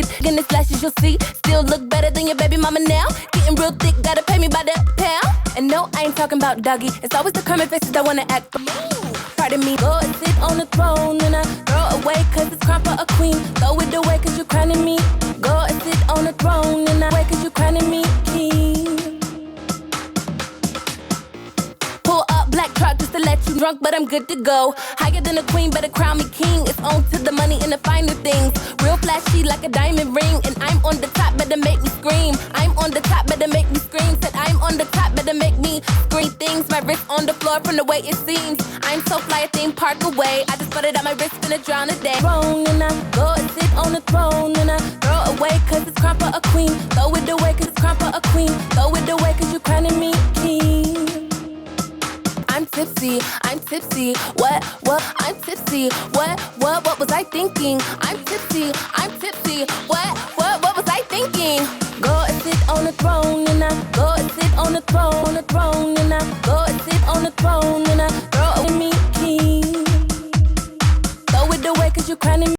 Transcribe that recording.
breathe. In this flashes you'll see. Still look better than your baby mama now. Getting real thick, gotta pay me by the pound. And no, I ain't talking about doggy. It's always the current faces that wanna act. Pardon me, go and sit on the throne. And I throw away cause it's crime for a queen. Throw it away cause you're crowning me. Go and sit on the throne. And I wait cause you're crowning me king. Pull up black truck just to let you drunk, but I'm good to go. Higher than a queen, better crown me king. It's on to the money and the finer things. Real flashy like a diamond ring. And I'm on the top, better make me scream. I'm on the top, better make me scream. Said I'm on the top, better make me scream things. My wrist on the floor from the way it seems. I'm so fly a theme park away. I just put it on my wrist and I drown a day. Throne and I go and sit on the throne. And I throw away cause it's crime for a queen. Throw it away cause it's crime for a queen. Throw it away cause you're crowning me king. I'm tipsy, what, I'm tipsy, what was I thinking? I'm tipsy, what was I thinking? Go and sit on the throne, and I go and sit on the throne, and I go and sit on the throne, and I throw me king. Throw it away cause you're crowning me.